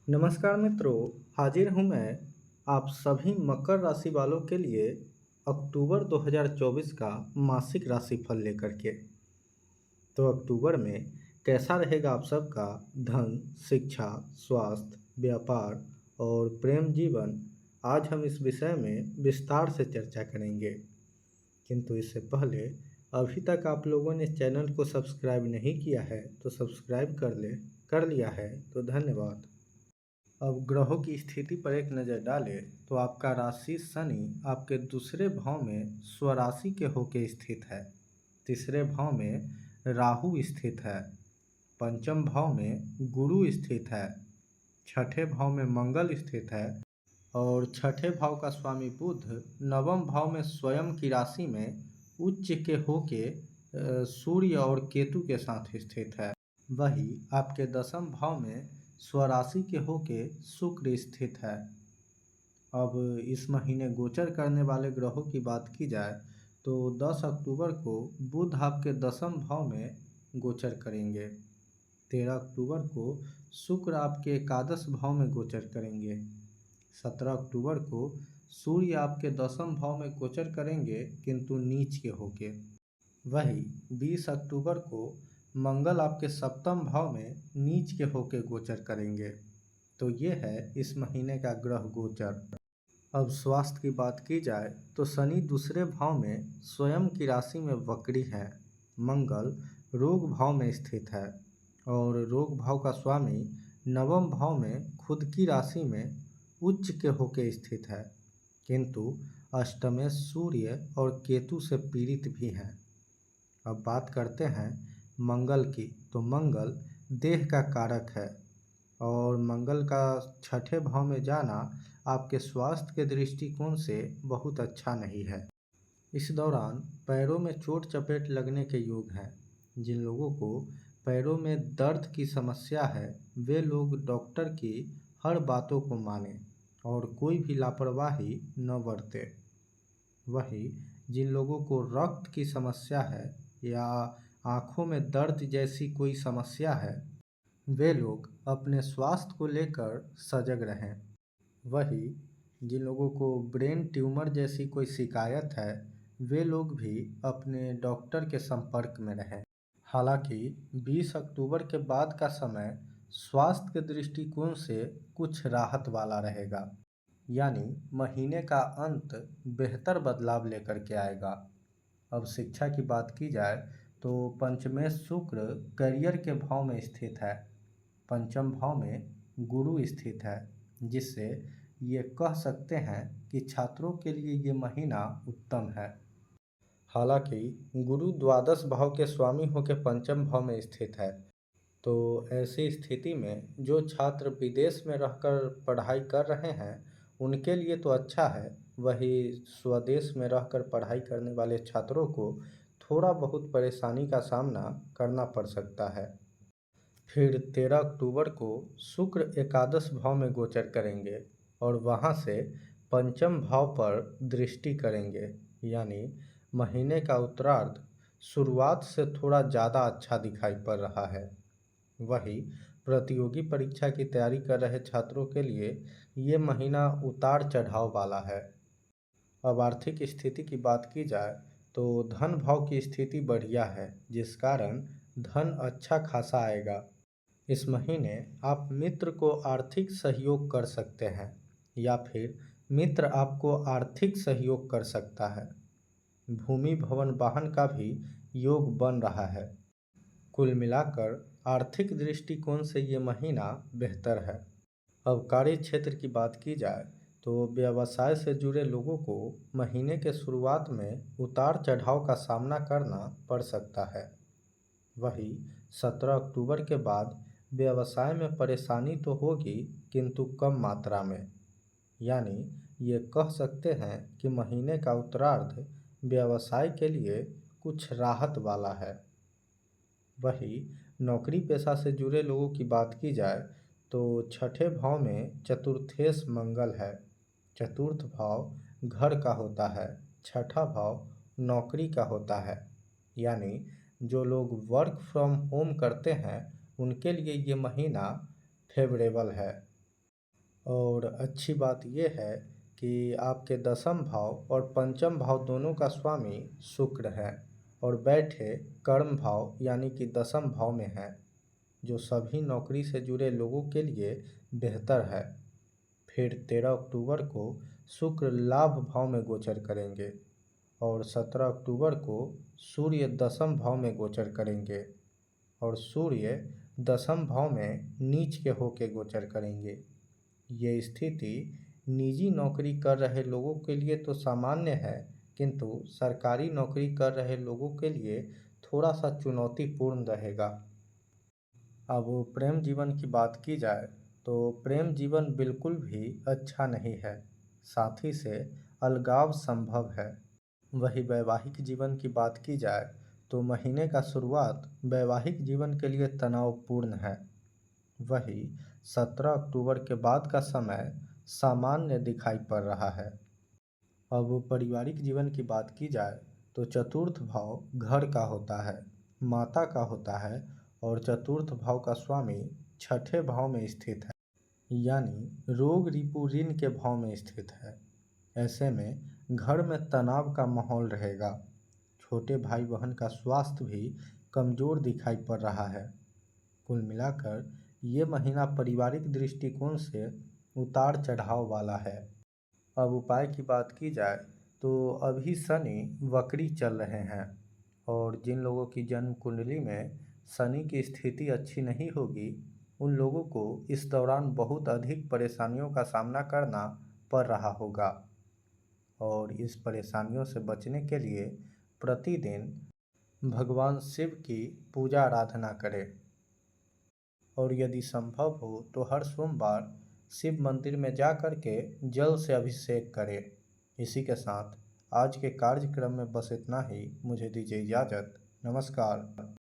नमस्कार मित्रों, हाजिर हूँ मैं आप सभी मकर राशि वालों के लिए अक्टूबर 2024 का मासिक राशिफल लेकर के। तो अक्टूबर में कैसा रहेगा आप सबका धन, शिक्षा, स्वास्थ्य, व्यापार और प्रेम जीवन, आज हम इस विषय में विस्तार से चर्चा करेंगे। किंतु इससे पहले अभी तक आप लोगों ने चैनल को सब्सक्राइब नहीं किया है तो सब्सक्राइब कर लिया है तो धन्यवाद। अब ग्रहों की स्थिति पर एक नज़र डालें तो आपका राशि शनि आपके दूसरे भाव में स्वराशि के होके स्थित है। तीसरे भाव में राहु स्थित है। पंचम भाव में गुरु स्थित है। छठे भाव में मंगल स्थित है और छठे भाव का स्वामी बुध नवम भाव में स्वयं की राशि में उच्च के होके सूर्य और केतु के साथ स्थित है। वही आपके दसम भाव में स्वराशि के होके शुक्र स्थित है। अब इस महीने गोचर करने वाले ग्रहों की बात की जाए तो 10 अक्टूबर को बुध आपके दसम भाव में गोचर करेंगे। 13 अक्टूबर को शुक्र आपके एकादश भाव में गोचर करेंगे। 17 अक्टूबर को सूर्य आपके दसम भाव में गोचर करेंगे किंतु नीच के होके। वही 20 अक्टूबर को मंगल आपके सप्तम भाव में नीच के होके गोचर करेंगे। तो ये है इस महीने का ग्रह गोचर। अब स्वास्थ्य की बात की जाए तो शनि दूसरे भाव में स्वयं की राशि में वक्री है। मंगल रोग भाव में स्थित है और रोग भाव का स्वामी नवम भाव में खुद की राशि में उच्च के होके स्थित है, किंतु अष्टमेश सूर्य और केतु से पीड़ित भी हैं। अब बात करते हैं मंगल की, तो मंगल देह का कारक है और मंगल का छठे भाव में जाना आपके स्वास्थ्य के दृष्टिकोण से बहुत अच्छा नहीं है। इस दौरान पैरों में चोट चपेट लगने के योग हैं। जिन लोगों को पैरों में दर्द की समस्या है वे लोग डॉक्टर की हर बातों को मानें और कोई भी लापरवाही न बरते। वही जिन लोगों को रक्त की समस्या है या आँखों में दर्द जैसी कोई समस्या है वे लोग अपने स्वास्थ्य को लेकर सजग रहें। वही जिन लोगों को ब्रेन ट्यूमर जैसी कोई शिकायत है वे लोग भी अपने डॉक्टर के संपर्क में रहें। हालांकि 20 अक्टूबर के बाद का समय स्वास्थ्य के दृष्टिकोण से कुछ राहत वाला रहेगा, यानी महीने का अंत बेहतर बदलाव लेकर के आएगा। अब शिक्षा की बात की जाए तो पंचमेश शुक्र करियर के भाव में स्थित है। पंचम भाव में गुरु स्थित है, जिससे ये कह सकते हैं कि छात्रों के लिए ये महीना उत्तम है। हालांकि गुरु द्वादश भाव के स्वामी होकर पंचम भाव में स्थित है, तो ऐसी स्थिति में जो छात्र विदेश में रहकर पढ़ाई कर रहे हैं उनके लिए तो अच्छा है। वही स्वदेश में रहकर पढ़ाई करने वाले छात्रों को थोड़ा बहुत परेशानी का सामना करना पड़ सकता है। फिर 13 अक्टूबर को शुक्र एकादश भाव में गोचर करेंगे और वहां से पंचम भाव पर दृष्टि करेंगे, यानी महीने का उत्तरार्ध शुरुआत से थोड़ा ज़्यादा अच्छा दिखाई पड़ रहा है। वही प्रतियोगी परीक्षा की तैयारी कर रहे छात्रों के लिए ये महीना उतार चढ़ाव वाला है। अब आर्थिक स्थिति की बात की जाए तो धन भाव की स्थिति बढ़िया है, जिस कारण धन अच्छा खासा आएगा। इस महीने आप मित्र को आर्थिक सहयोग कर सकते हैं या फिर मित्र आपको आर्थिक सहयोग कर सकता है। भूमि भवन वाहन का भी योग बन रहा है। कुल मिलाकर आर्थिक दृष्टिकोण से ये महीना बेहतर है। अब कार्य क्षेत्र की बात की जाए तो व्यवसाय से जुड़े लोगों को महीने के शुरुआत में उतार चढ़ाव का सामना करना पड़ सकता है। वही 17 अक्टूबर के बाद व्यवसाय में परेशानी तो होगी किंतु कम मात्रा में, यानी ये कह सकते हैं कि महीने का उत्तरार्ध व्यवसाय के लिए कुछ राहत वाला है। वही नौकरी पेशा से जुड़े लोगों की बात की जाए तो छठे भाव में चतुर्थेश मंगल है। चतुर्थ भाव घर का होता है, छठा भाव नौकरी का होता है, यानी जो लोग वर्क फ्रॉम होम करते हैं उनके लिए ये महीना फेवरेबल है। और अच्छी बात यह है कि आपके दसम भाव और पंचम भाव दोनों का स्वामी शुक्र है और बैठे कर्म भाव यानी कि दसम भाव में है, जो सभी नौकरी से जुड़े लोगों के लिए बेहतर है। फिर 13 अक्टूबर को शुक्र लाभ भाव में गोचर करेंगे और 17 अक्टूबर को सूर्य दसम भाव में गोचर करेंगे और सूर्य दसम भाव में नीच के होके गोचर करेंगे। ये स्थिति निजी नौकरी कर रहे लोगों के लिए तो सामान्य है, किंतु सरकारी नौकरी कर रहे लोगों के लिए थोड़ा सा चुनौतीपूर्ण रहेगा। अब प्रेम जीवन की बात की जाए तो प्रेम जीवन बिल्कुल भी अच्छा नहीं है, साथ ही से अलगाव संभव है। वही वैवाहिक जीवन की बात की जाए तो महीने का शुरुआत वैवाहिक जीवन के लिए तनावपूर्ण है। वही 17 अक्टूबर के बाद का समय सामान्य दिखाई पड़ रहा है। अब पारिवारिक जीवन की बात की जाए तो चतुर्थ भाव घर का होता है, माता का होता है और चतुर्थ भाव का स्वामी छठे भाव में स्थित है, यानी रोग रिपु ऋण के भाव में स्थित है। ऐसे में घर में तनाव का माहौल रहेगा। छोटे भाई बहन का स्वास्थ्य भी कमजोर दिखाई पड़ रहा है। कुल मिलाकर ये महीना पारिवारिक दृष्टिकोण से उतार चढ़ाव वाला है। अब उपाय की बात की जाए तो अभी शनि वक्री चल रहे हैं और जिन लोगों की जन्म कुंडली में शनि की स्थिति अच्छी नहीं होगी, उन लोगों को इस दौरान बहुत अधिक परेशानियों का सामना करना पड़ रहा होगा और इस परेशानियों से बचने के लिए प्रतिदिन भगवान शिव की पूजा आराधना करें और यदि संभव हो तो हर सोमवार शिव मंदिर में जा कर के जल से अभिषेक करें। इसी के साथ आज के कार्यक्रम में बस इतना ही। मुझे दीजिए इजाज़त। नमस्कार।